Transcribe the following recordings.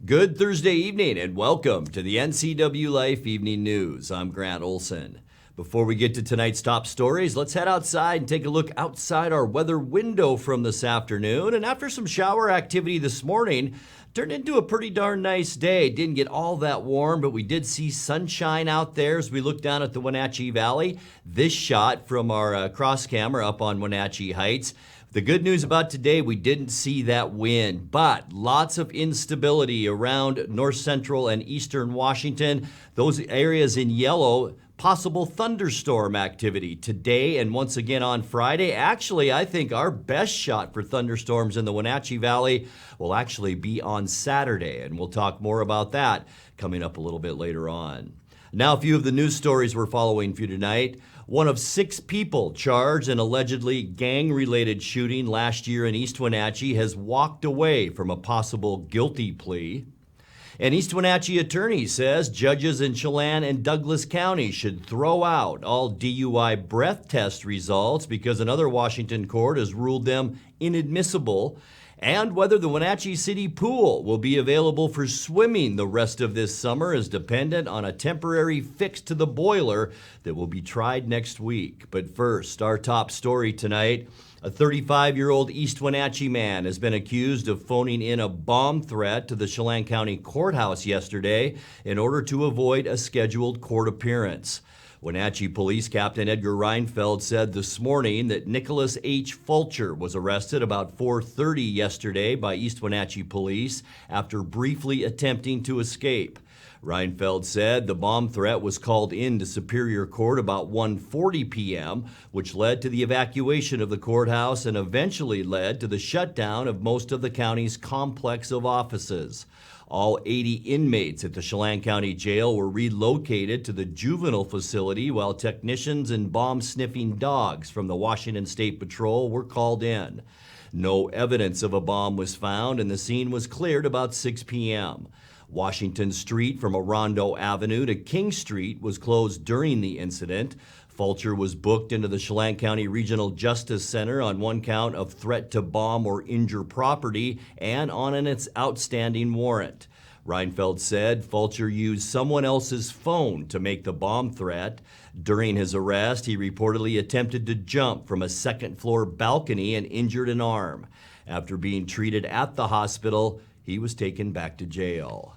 Good Thursday evening and welcome to the NCWLIFE Evening News. I'm Grant Olson. Before we get to tonight's top stories, let's head outside and take a look outside our weather window from this afternoon. And after some shower activity this morning, turned into a pretty darn nice day. Didn't get all that warm, but we did see sunshine out there as we look down at the Wenatchee Valley. This shot from our cross camera up on Wenatchee Heights. The good news about today, we didn't see that wind, but lots of instability around north central and eastern Washington. Those areas in yellow, possible thunderstorm activity today and once again on Friday. Actually, I think our best shot for thunderstorms in the Wenatchee Valley will actually be on Saturday, and we'll talk more about that coming up a little bit later on. Now, a few of the news stories we're following for you tonight. One of 6 people charged in allegedly gang-related shooting last year in East Wenatchee has walked away from a possible guilty plea. An East Wenatchee attorney says judges in Chelan and Douglas counties should throw out all DUI breath test results because another Washington court has ruled them inadmissible. And whether the Wenatchee City Pool will be available for swimming the rest of this summer is dependent on a temporary fix to the boiler that will be tried next week. But first, our top story tonight. A 35-year-old East Wenatchee man has been accused of phoning in a bomb threat to the Chelan County Courthouse yesterday in order to avoid a scheduled court appearance. Wenatchee Police Captain Edgar Reinfeld said this morning that Nicholas H. Fulcher was arrested about 4:30 yesterday by East Wenatchee Police after briefly attempting to escape. Reinfeld said the bomb threat was called in to Superior Court about 1:40 p.m., which led to the evacuation of the courthouse and eventually led to the shutdown of most of the county's complex of offices. All 80 inmates at the Chelan County Jail were relocated to the juvenile facility while technicians and bomb-sniffing dogs from the Washington State Patrol were called in. No evidence of a bomb was found and the scene was cleared about 6 p.m. Washington Street from Orondo Avenue to King Street was closed during the incident. Fulcher was booked into the Chelan County Regional Justice Center on one count of threat to bomb or injure property and on an outstanding warrant. Reinfeld said Fulcher used someone else's phone to make the bomb threat. During his arrest, he reportedly attempted to jump from a second-floor balcony and injured an arm. After being treated at the hospital, he was taken back to jail.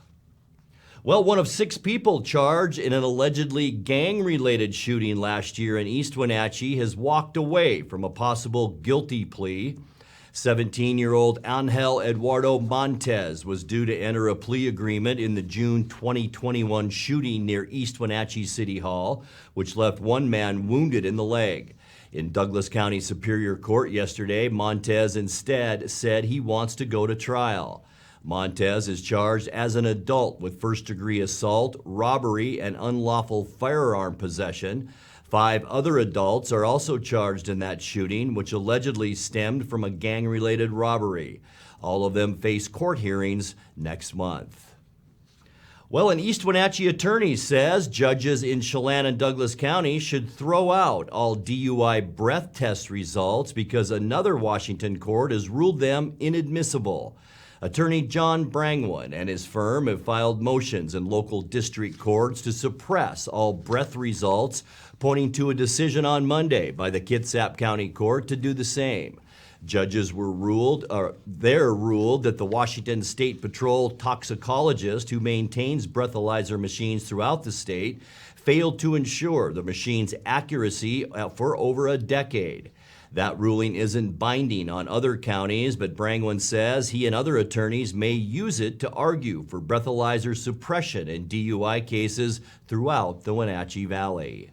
Well, one of 6 people charged in an allegedly gang-related shooting last year in East Wenatchee has walked away from a possible guilty plea. 17-year-old Angel Eduardo Montez was due to enter a plea agreement in the June 2021 shooting near East Wenatchee City Hall, which left one man wounded in the leg. In Douglas County Superior Court yesterday, Montez instead said he wants to go to trial. Montez is charged as an adult with first-degree assault, robbery, and unlawful firearm possession. 5 other adults are also charged in that shooting, which allegedly stemmed from a gang-related robbery. All of them face court hearings next month. Well, an East Wenatchee attorney says judges in Chelan and Douglas County should throw out all DUI breath test results because another Washington court has ruled them inadmissible. Attorney John Brangwyn and his firm have filed motions in local district courts to suppress all breath results, pointing to a decision on Monday by the Kitsap County Court to do the same. Judges were ruled that the Washington State Patrol toxicologist who maintains breathalyzer machines throughout the state failed to ensure the machine's accuracy for over a decade. That ruling isn't binding on other counties, but Brangwyn says he and other attorneys may use it to argue for breathalyzer suppression in DUI cases throughout the Wenatchee Valley.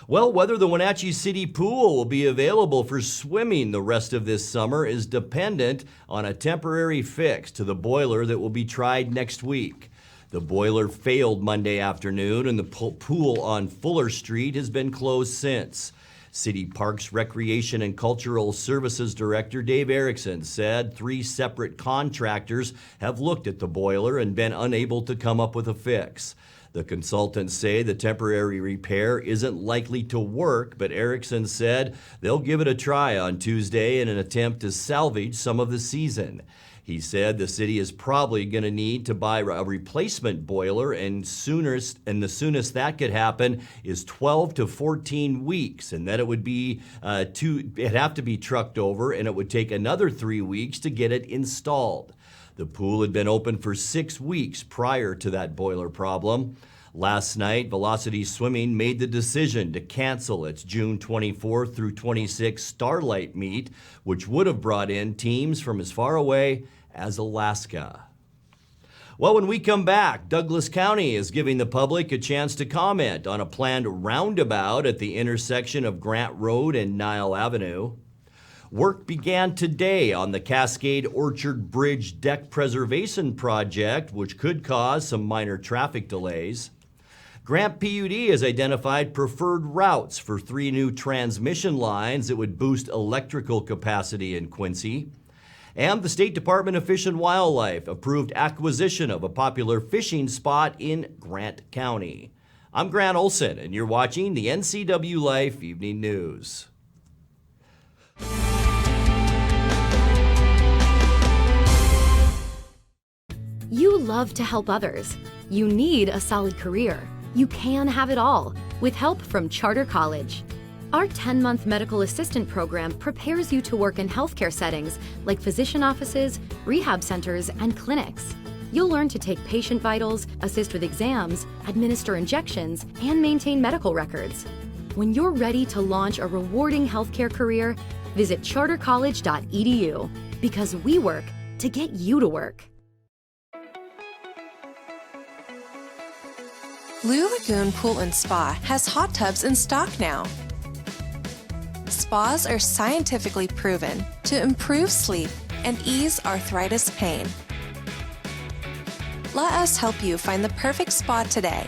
Well, whether the Wenatchee City Pool will be available for swimming the rest of this summer is dependent on a temporary fix to the boiler that will be tried next week. The boiler failed Monday afternoon, and the pool on Fuller Street has been closed since. City Parks, Recreation, and Cultural Services Director Dave Erickson said 3 separate contractors have looked at the boiler and been unable to come up with a fix. The consultants say the temporary repair isn't likely to work, but Erickson said they'll give it a try on Tuesday in an attempt to salvage some of the season. He said the city is probably going to need to buy a replacement boiler, and the soonest that could happen is 12 to 14 weeks, and then it would be it'd have to be trucked over, and it would take another 3 weeks to get it installed. The pool had been open for 6 weeks prior to that boiler problem. Last night, Velocity Swimming made the decision to cancel its June 24th through 26th Starlight meet, which would have brought in teams from as far away as Alaska. Well, when we come back, Douglas County is giving the public a chance to comment on a planned roundabout at the intersection of Grant Road and Nile Avenue. Work began today on the Cascade Orchard Bridge deck preservation project, which could cause some minor traffic delays. Grant PUD has identified preferred routes for 3 new transmission lines that would boost electrical capacity in Quincy. And the State Department of Fish and Wildlife approved acquisition of a popular fishing spot in Grant County. I'm Grant Olson, and you're watching the NCWLIFE Evening News. You love to help others. You need a solid career. You can have it all with help from Charter College. Our 10-month medical assistant program prepares you to work in healthcare settings like physician offices, rehab centers, and clinics. You'll learn to take patient vitals, assist with exams, administer injections, and maintain medical records. When you're ready to launch a rewarding healthcare career, visit chartercollege.edu because we work to get you to work. Blue Lagoon Pool and Spa has hot tubs in stock now. Spas are scientifically proven to improve sleep and ease arthritis pain. Let us help you find the perfect spa today.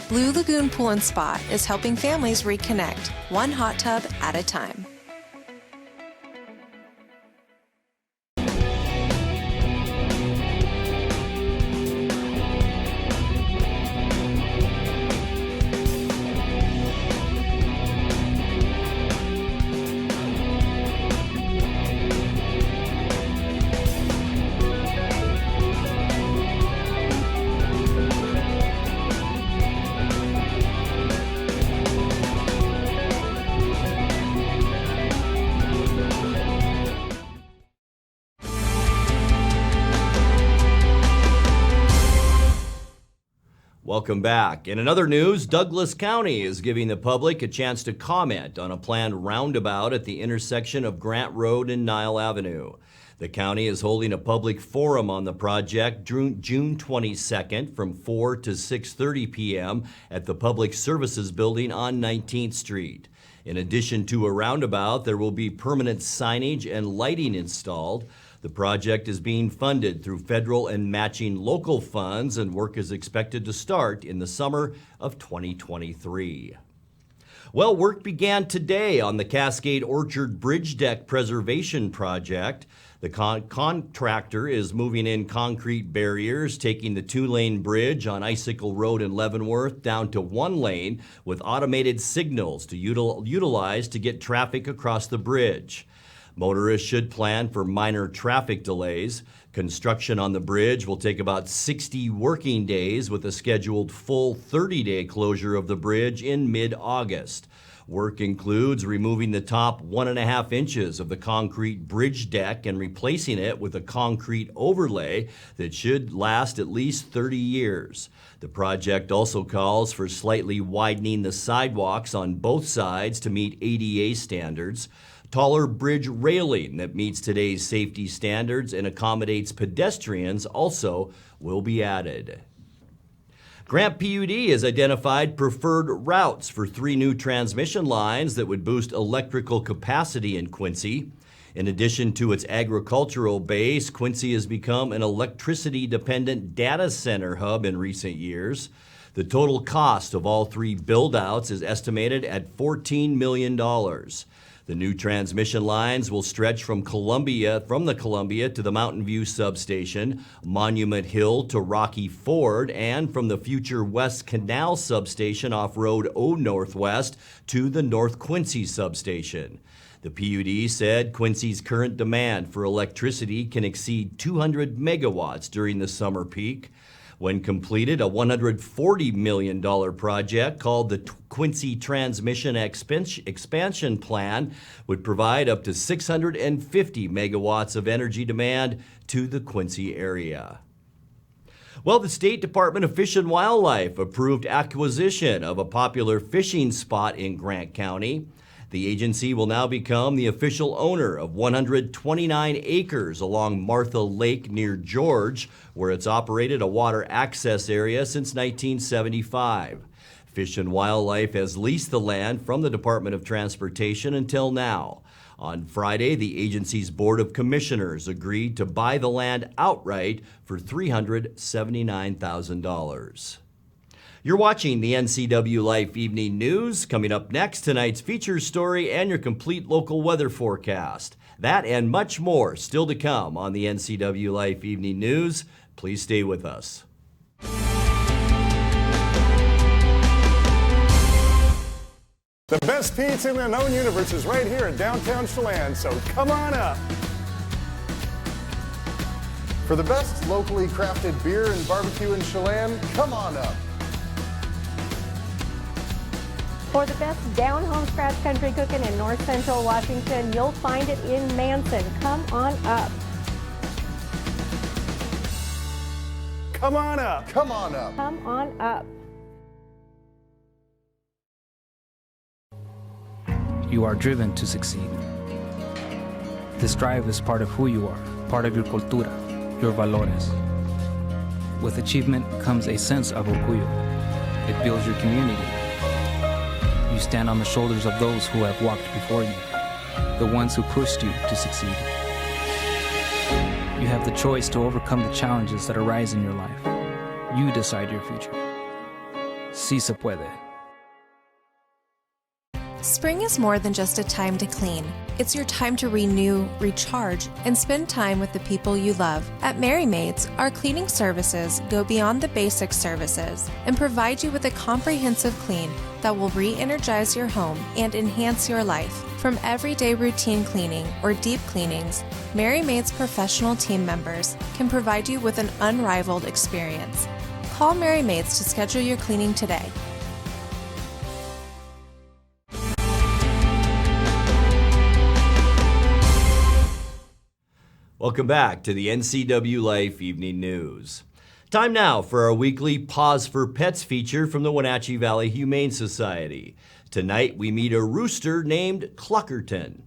Blue Lagoon Pool and Spa is helping families reconnect, one hot tub at a time. Welcome back. In another news, Douglas County is giving the public a chance to comment on a planned roundabout at the intersection of Grant Road and Nile Avenue. The county is holding a public forum on the project June 22nd from 4 to 6:30 p.m. at the Public Services Building on 19th Street. In addition to a roundabout, there will be permanent signage and lighting installed. The project is being funded through federal and matching local funds, and work is expected to start in the summer of 2023. Well, work began today on the Cascade Orchard Bridge deck preservation project. The contractor is moving in concrete barriers, taking the 2-lane bridge on Icicle Road in Leavenworth down to 1 lane with automated signals to utilize to get traffic across the bridge. Motorists should plan for minor traffic delays. Construction on the bridge will take about 60 working days with a scheduled full 30-day closure of the bridge in mid-August. Work includes removing the top 1.5 inches of the concrete bridge deck and replacing it with a concrete overlay that should last at least 30 years. The project also calls for slightly widening the sidewalks on both sides to meet ADA standards. Taller bridge railing that meets today's safety standards and accommodates pedestrians also will be added. Grant PUD has identified preferred routes for 3 new transmission lines that would boost electrical capacity in Quincy. In addition to its agricultural base, Quincy has become an electricity-dependent data center hub in recent years. The total cost of all 3 build-outs is estimated at $14 million. The new transmission lines will stretch from the Columbia to the Mountain View substation, Monument Hill to Rocky Ford, and from the future West Canal substation off Road O Northwest to the North Quincy substation. The PUD said Quincy's current demand for electricity can exceed 200 megawatts during the summer peak. When completed, a $140 million project called the Quincy Transmission Expansion Plan would provide up to 650 megawatts of energy demand to the Quincy area. Well, the State Department of Fish and Wildlife approved acquisition of a popular fishing spot in Grant County. The agency will now become the official owner of 129 acres along Martha Lake near George, where it's operated a water access area since 1975. Fish and Wildlife has leased the land from the Department of Transportation until now. On Friday, the agency's Board of Commissioners agreed to buy the land outright for $379,000. You're watching the NCWLIFE Evening News. Coming up next, tonight's feature story and your complete local weather forecast. That and much more still to come on the NCWLIFE Evening News. Please stay with us. The best pizza in the known universe is right here in downtown Chelan, so come on up. For the best locally crafted beer and barbecue in Chelan, come on up. For the best down-home scratch country cooking in North Central Washington, you'll find it in Manson. Come on up. Come on up. Come on up. Come on up. You are driven to succeed. This drive is part of who you are, part of your cultura, your valores. With achievement comes a sense of orgullo. It builds your community. You stand on the shoulders of those who have walked before you, the ones who pushed you to succeed. You have the choice to overcome the challenges that arise in your life. You decide your future. Sí se puede. Spring is more than just a time to clean. It's your time to renew, recharge, and spend time with the people you love. At Merry Maids, our cleaning services go beyond the basic services and provide you with a comprehensive clean that will re-energize your home and enhance your life. From everyday routine cleaning or deep cleanings, Merry Maids professional team members can provide you with an unrivaled experience. Call Merry Maids to schedule your cleaning today. Welcome back to the NCWLIFE Evening News. Time now for our weekly Pause for Pets feature from the Wenatchee Valley Humane Society. Tonight we meet a rooster named Cluckerton.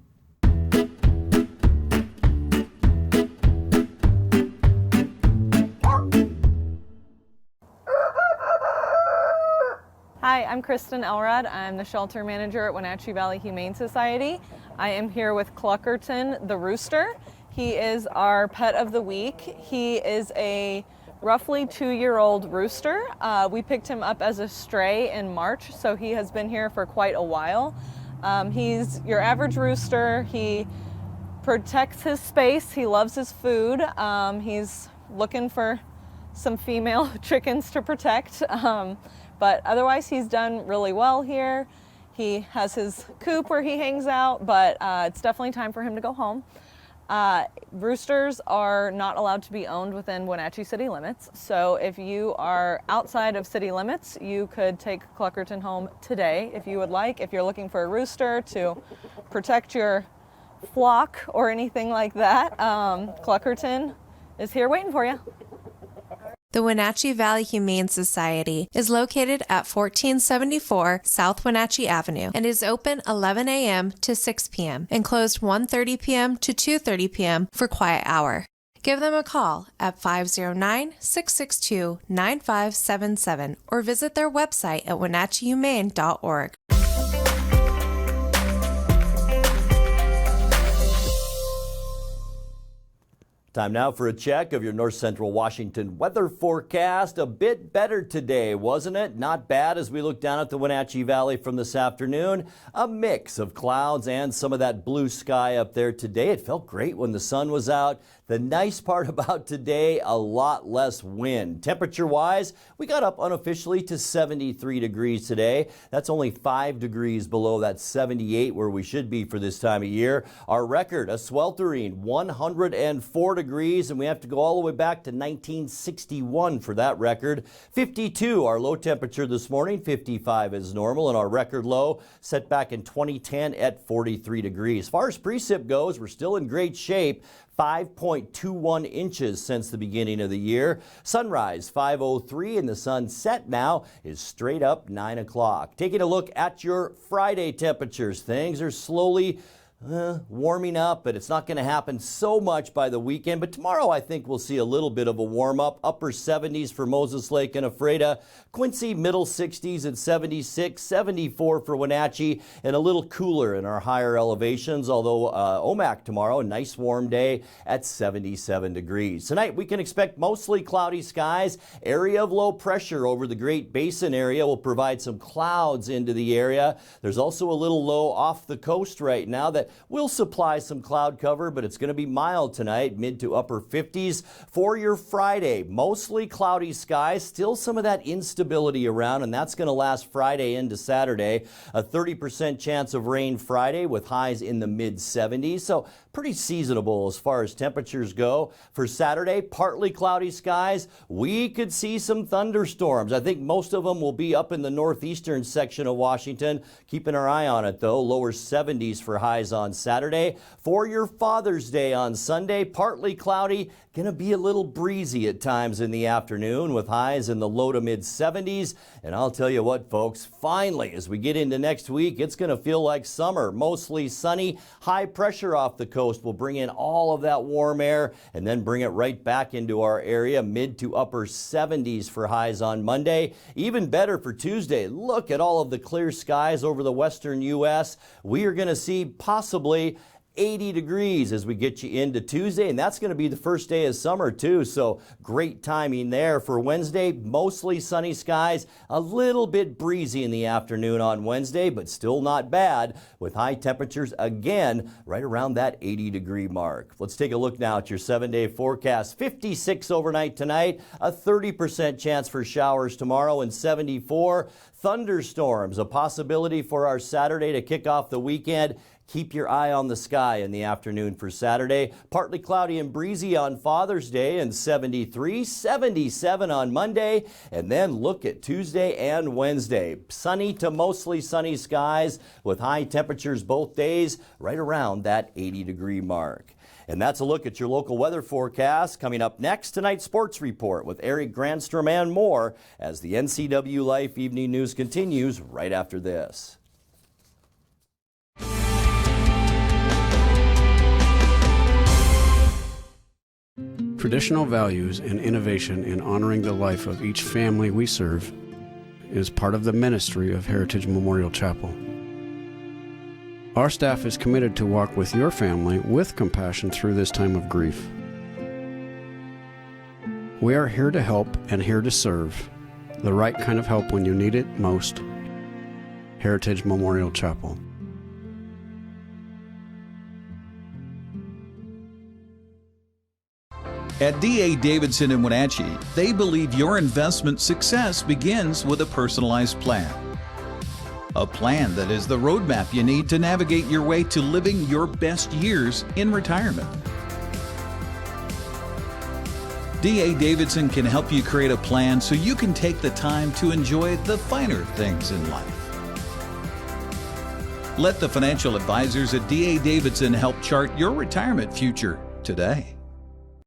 Hi, I'm Kristen Elrod. I'm the shelter manager at Wenatchee Valley Humane Society. I am here with Cluckerton the rooster. He is our pet of the week. He is a roughly 2-year-old rooster. We picked him up as a stray in March, so he has been here for quite a while. He's your average rooster. He protects his space. He loves his food. He's looking for some female chickens to protect. But otherwise, he's done really well here. He has his coop where he hangs out, but it's definitely time for him to go home. Roosters are not allowed to be owned within Wenatchee city limits. So if you are outside of city limits, you could take Cluckerton home today if you would like. If you're looking for a rooster to protect your flock or anything like that, Cluckerton is here waiting for you. The Wenatchee Valley Humane Society is located at 1474 South Wenatchee Avenue and is open 11 a.m. to 6 p.m. and closed 1:30 p.m. to 2:30 p.m. for quiet hour. Give them a call at 509-662-9577 or visit their website at wenatcheehumane.org. Time now for a check of your north central Washington weather forecast. A bit better today, wasn't it? Not bad as we look down at the Wenatchee Valley from this afternoon. A mix of clouds and some of that blue sky up there today. It felt great when the sun was out. The nice part about today, a lot less wind. Temperature-wise, we got up unofficially to 73 degrees today. That's only 5 degrees below that 78 where we should be for this time of year. Our record, a sweltering 104 degrees, and we have to go all the way back to 1961 for that record. 52, our low temperature this morning. 55 is normal, and our record low set back in 2010 at 43 degrees. As far as precip goes, we're still in great shape. 5.21 inches since the beginning of the year. Sunrise 5:03 and the sunset now is straight up 9 o'clock. Taking a look at your Friday temperatures. Things are slowly warming up, but it's not going to happen so much by the weekend. But tomorrow I think we'll see a little bit of a warm up. Upper 70s for Moses Lake and Ephrata. Quincy middle 60s at 76, 74 for Wenatchee, and a little cooler in our higher elevations. Although Omak tomorrow, a nice warm day at 77 degrees. Tonight we can expect mostly cloudy skies. Area of low pressure over the Great Basin area will provide some clouds into the area. There's also a little low off the coast right now that will supply some cloud cover, but it's going to be mild tonight, mid to upper 50s. For your Friday, mostly cloudy skies, still some of that instability around, and that's going to last Friday into Saturday. A 30% chance of rain Friday with highs in the mid 70s, so pretty seasonable as far as temperatures go. For Saturday, partly cloudy skies. We could see some thunderstorms. I think most of them will be up in the northeastern section of Washington. Keeping our eye on it though. Lower 70s for highs on Saturday. For your Father's Day on Sunday, partly cloudy. Going to be a little breezy at times in the afternoon with highs in the low to mid 70s. And I'll tell you what, folks, finally, as we get into next week, it's going to feel like summer. Mostly sunny. High pressure off the coast will bring in all of that warm air and then bring it right back into our area. Mid to upper 70s for highs on Monday. Even better for Tuesday. Look at all of the clear skies over the western U.S. We are going to see possibly 80 degrees as we get you into Tuesday, and that's going to be the first day of summer too, so great timing there. For Wednesday, mostly sunny skies, a little bit breezy in the afternoon on Wednesday, but still not bad with high temperatures again right around that 80-degree mark. Let's take a look now at your 7-day forecast. 56 overnight tonight, a 30% chance for showers tomorrow, and 74. Thunderstorms, a possibility for our Saturday to kick off the weekend. Keep your eye on the sky in the afternoon for Saturday. Partly cloudy and breezy on Father's Day, and 73, 77 on Monday. And then look at Tuesday and Wednesday. Sunny to mostly sunny skies with high temperatures both days right around that 80-degree mark. And that's a look at your local weather forecast. Coming up next, tonight's sports report with Eric Granstrom and more as the NCWLIFE Evening News continues right after this. Traditional values and innovation in honoring the life of each family we serve is part of the ministry of Heritage Memorial Chapel. Our staff is committed to walk with your family with compassion through this time of grief. We are here to help and here to serve, the right kind of help when you need it most. Heritage Memorial Chapel. At D.A. Davidson in Wenatchee, they believe your investment success begins with a personalized plan. A plan that is the roadmap you need to navigate your way to living your best years in retirement. D.A. Davidson can help you create a plan so you can take the time to enjoy the finer things in life. Let the financial advisors at D.A. Davidson help chart your retirement future today.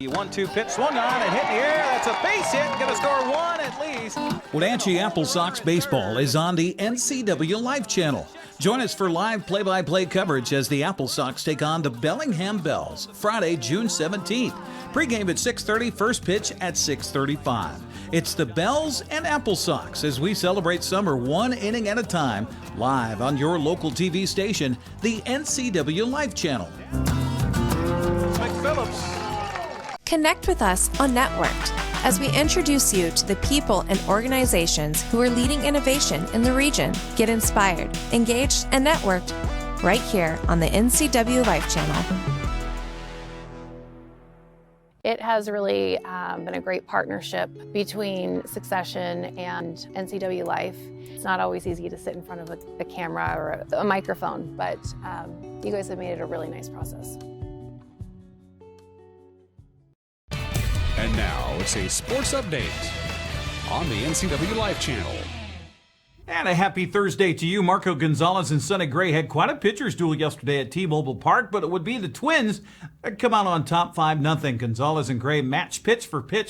1-2 pitch swung on and hit in the air. That's a base hit. Going to score one at least. Wenatchee Apple Sox baseball is on the NCWLIFE channel. Join us for live play-by-play coverage as the Apple Sox take on the Bellingham Bells Friday, June 17th. Pre-game at 6:30, first pitch at 6:35. It's the Bells and Apple Sox as we celebrate summer one inning at a time, live on your local TV station, the NCWLIFE channel. McPhillips Connect with us on Networked as we introduce you to the people and organizations who are leading innovation in the region. Get inspired, engaged, and networked right here on the NCWLIFE channel. It has really been a great partnership between Succession and NCWLIFE. It's not always easy to sit in front of a camera or a microphone, but you guys have made it a really nice process. And now it's a sports update on the NCWLIFE channel. And a happy Thursday to you. Marco Gonzalez and Sonny Gray had quite a pitcher's duel yesterday at T-Mobile Park, but it would be the Twins that come out on top 5-0. Gonzalez and Gray matched pitch for 5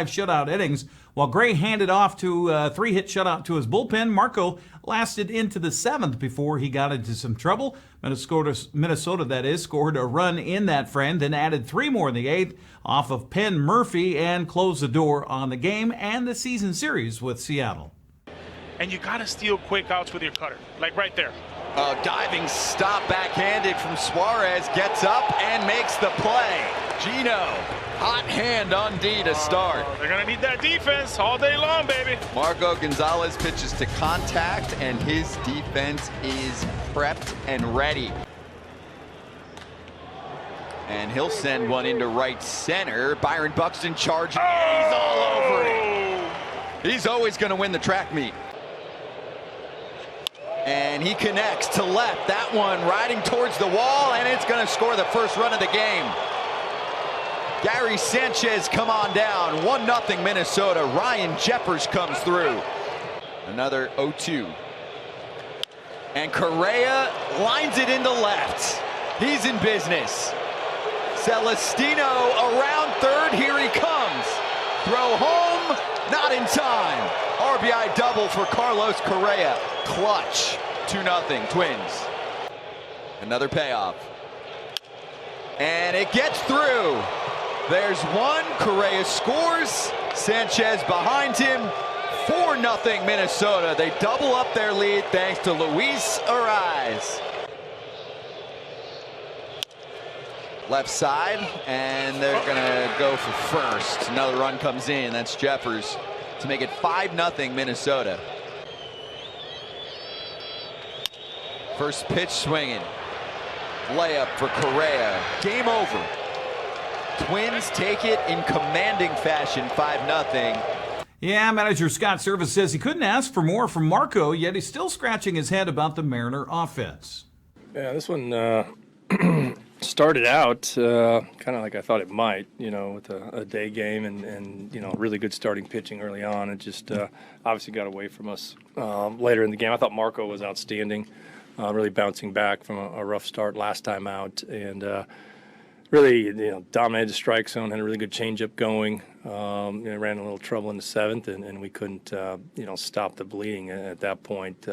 shutout innings. While Gray handed off to a 3-hit shutout to his bullpen, Marco lasted into the 7th before he got into some trouble. Minnesota, that is, scored a run in that frame, then added 3 more in the 8th off of Penn Murphy and closed the door on the game and the season series with Seattle. And you got to steal quick outs with your cutter, like right there. Diving stop backhanded from Suarez, gets up and makes the play. Gino, hot hand on D to start. They're going to need that defense all day long, baby. Marco Gonzalez pitches to contact, and his defense is prepped and ready. And he'll send one into right center. Byron Buxton charging. He's all over it. He's always going to win the track meet. And he connects to left. That one riding towards the wall, and it's going to score the first run of the game. Gary Sanchez come on down. 1-0 Minnesota. Ryan Jeffers comes through. Another 0-2. And Correa lines it into left. He's in business. Celestino around third. Here he comes. Throw home. Not in time. RBI double for Carlos Correa. Clutch. 2-0 Twins. Another payoff. And it gets through. There's one. Correa scores. Sanchez behind him. 4-0 Minnesota. They double up their lead thanks to Luis Ariz. Left side, and they're going to go for first. Another run comes in. That's Jeffers to make it 5-0 Minnesota. First pitch swinging. Layup for Correa. Game over. Twins take it in commanding fashion, 5-0. Yeah, manager Scott Service says he couldn't ask for more from Marco, yet he's still scratching his head about the Mariner offense. Yeah, this one started out kind of like I thought it might, with a day game and really good starting pitching early on. It just obviously got away from us later in the game. I thought Marco was outstanding, really bouncing back from a rough start last time out, and really dominated the strike zone, had a really good changeup going. Ran a little trouble in the 7th, and we couldn't stop the bleeding at that point.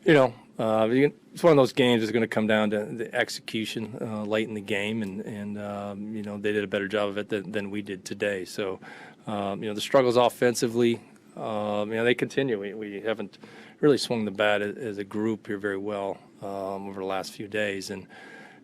It's one of those games that's going to come down to the execution late in the game, and they did a better job of it than we did today. So, the struggles offensively, they continue. We haven't really swung the bat as a group here very well over the last few days, and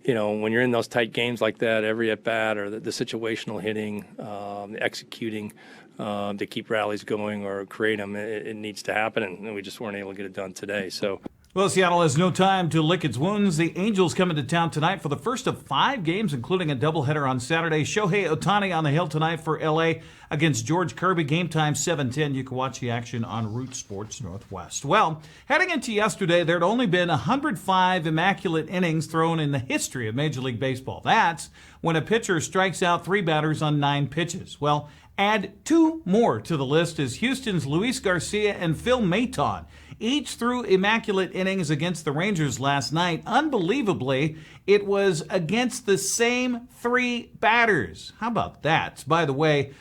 when you're in those tight games like that, every at bat or the situational hitting, the executing to keep rallies going or create them, it needs to happen, and we just weren't able to get it done today. So. Well, Seattle has no time to lick its wounds. The Angels come into town tonight for the first of 5 games, including a doubleheader on Saturday. Shohei Ohtani on the hill tonight for L.A. against George Kirby. Game time 7:10. You can watch the action on Root Sports Northwest. Well, heading into yesterday, there had only been 105 immaculate innings thrown in the history of Major League Baseball. That's when a pitcher strikes out 3 batters on 9 pitches. Well, add 2 more to the list as Houston's Luis Garcia and Phil Maton each threw immaculate innings against the Rangers last night. Unbelievably, it was against the same 3 batters. How about that? By the way,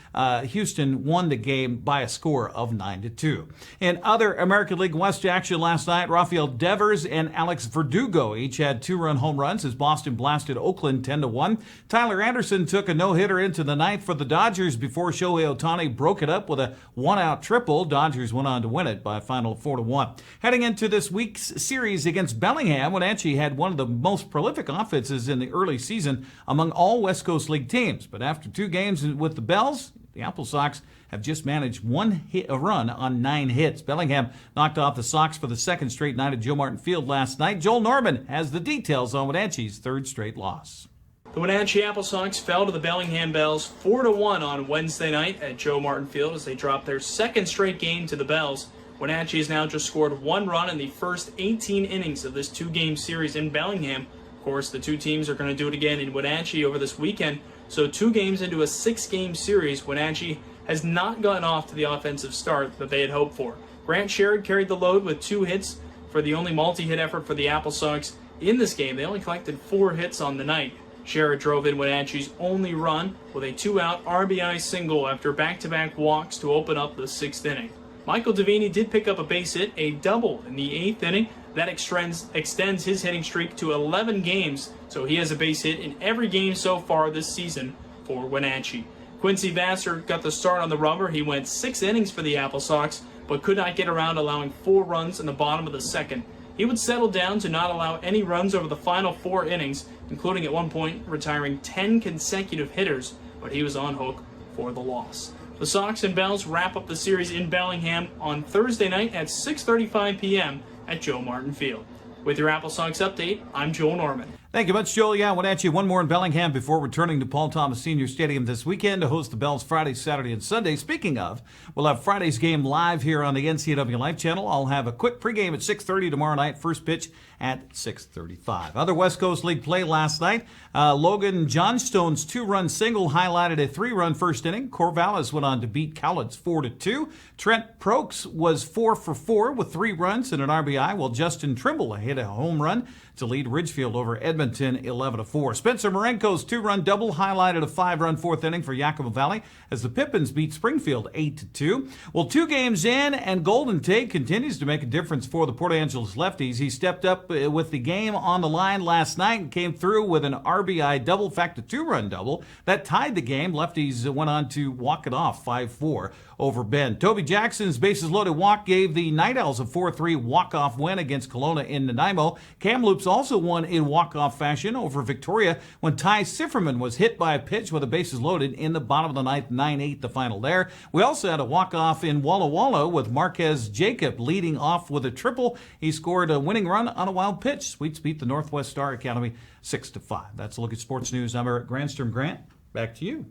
Houston won the game by a score of 9-2. In other American League West action last night, Rafael Devers and Alex Verdugo each had 2-run home runs as Boston blasted Oakland 10-1. Tyler Anderson took a no-hitter into the 9th for the Dodgers before Shohei Ohtani broke it up with a 1-out triple. Dodgers went on to win it by a final 4-1. Heading into this week's series against Bellingham, Wenatchee had one of the most prolific offenses in the early season among all West Coast League teams. But after 2 games with the Bells, the Apple Sox have just managed a run on 9 hits. Bellingham knocked off the Sox for the second straight night at Joe Martin Field last night. Joel Norman has the details on Wenatchee's 3rd straight loss. The Wenatchee Apple Sox fell to the Bellingham Bells 4-1 on Wednesday night at Joe Martin Field as they dropped their 2nd straight game to the Bells. Wenatchee has now just scored 1 run in the first 18 innings of this 2-game series in Bellingham. Of course, the 2 teams are going to do it again in Wenatchee over this weekend. So 2 games into a 6-game series, Wenatchee has not gotten off to the offensive start that they had hoped for. Grant Sherrod carried the load with 2 hits for the only multi-hit effort for the Apple Sox in this game. They only collected 4 hits on the night. Sherrod drove in Wenatchee's only run with a 2-out RBI single after back-to-back walks to open up the 6th inning. Michael Davini did pick up a base hit, a double in the 8th inning. That extends his hitting streak to 11 games, so he has a base hit in every game so far this season for Wenatchee. Quincy Vassar got the start on the rubber. He went 6 innings for the Apple Sox, but could not get around, allowing 4 runs in the bottom of the 2nd. He would settle down to not allow any runs over the final 4 innings, including at one point retiring 10 consecutive hitters, but he was on hook for the loss. The Sox and Bells wrap up the series in Bellingham on Thursday night at 6:35 p.m. at Joe Martin Field. With your Apple Sox update, I'm Joel Norman. Thank you much, Joel. Yeah, Wenatchee, one more in Bellingham before returning to Paul Thomas Senior Stadium this weekend to host the Bells Friday, Saturday, and Sunday. Speaking of, we'll have Friday's game live here on the NCWLIFE channel. I'll have a quick pregame at 6:30 tomorrow night, first pitch at 6:35. Other West Coast League play last night. Logan Johnstone's 2-run single highlighted a 3-run first inning. Corvallis went on to beat Cowlitz 4-2. Trent Prokes was 4 for 4 with 3 runs and an RBI, while Justin Trimble hit a home run to lead Ridgefield over Edmonton 11-4. Spencer Marenko's 2-run double highlighted a 5-run 4th inning for Yakima Valley as the Pippins beat Springfield 8-2. Well, 2 games in, and Golden Tate continues to make a difference for the Port Angeles Lefties. He stepped up with the game on the line last night and came through with an RBI double, in fact, a 2-run double. That tied the game. Lefties went on to walk it off 5-4 over Bend. Toby Jackson's bases-loaded walk gave the Night Owls a 4-3 walk-off win against Kelowna in Nanaimo. Kamloops also won in walk-off fashion over Victoria when Ty Sifferman was hit by a pitch with the bases loaded in the bottom of the ninth, 9-8 the final there. We also had a walk-off in Walla Walla with Marquez Jacob leading off with a triple. He scored a winning run on a wild pitch. Sweets beat the Northwest Star Academy 6-5. That's a look at sports news. I'm Eric Granstrom. Grant, back to you.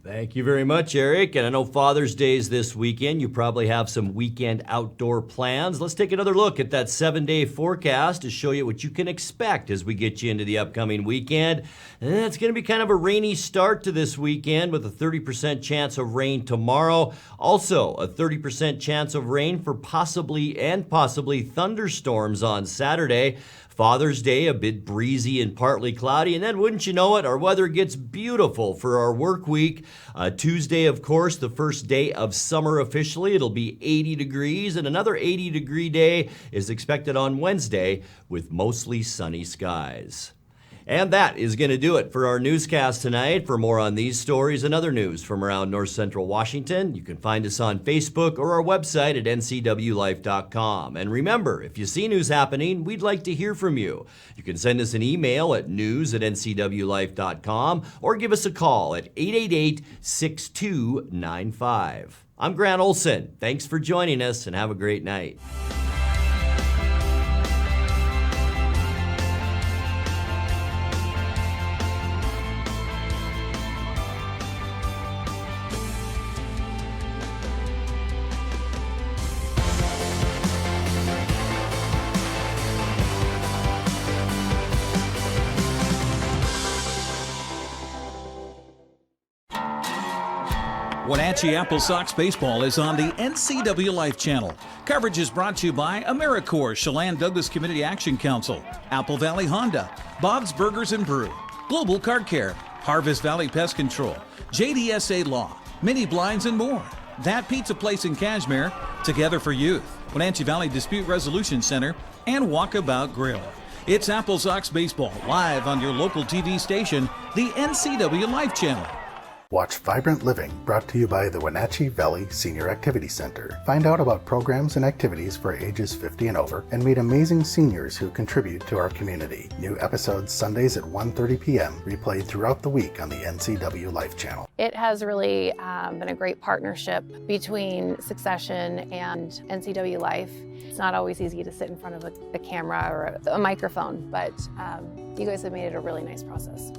Thank you very much, Eric. And I know Father's Day is this weekend. You probably have some weekend outdoor plans. Let's take another look at that 7-day forecast to show you what you can expect as we get you into the upcoming weekend. And it's going to be kind of a rainy start to this weekend with a 30% chance of rain tomorrow. Also, a 30% chance of rain for possibly thunderstorms on Saturday. Father's Day, a bit breezy and partly cloudy, and then wouldn't you know it, our weather gets beautiful for our work week. Tuesday, of course, the first day of summer officially. It'll be 80 degrees, and another 80-degree day is expected on Wednesday with mostly sunny skies. And that is going to do it for our newscast tonight. For more on these stories and other news from around North Central Washington, you can find us on Facebook or our website at ncwlife.com. And remember, if you see news happening, we'd like to hear from you. You can send us an email at news@ncwlife.com or give us a call at 888-6295. I'm Grant Olson. Thanks for joining us and have a great night. Wenatchee Apple Sox baseball is on the NCWLIFE channel. Coverage is brought to you by AmeriCorps, Chelan and Douglas Community Action Council, Apple Valley Honda, Bob's Burgers and Brew, Global Car Care, Harvest Valley Pest Control, JDSA Law, Mini Blinds and more. That Pizza Place in CASHMERE, Together for Youth, Wenatchee Valley Dispute Resolution Center, and Walkabout Grill. It's Apple Sox baseball live on your local TV station, the NCWLIFE channel. Watch Vibrant Living, brought to you by the Wenatchee Valley Senior Activity Center. Find out about programs and activities for ages 50 and over, and meet amazing seniors who contribute to our community. New episodes Sundays at 1:30 p.m., replayed throughout the week on the NCWLIFE channel. It has really been a great partnership between Succession and NCWLIFE. It's not always easy to sit in front of a camera or a microphone, but you guys have made it a really nice process.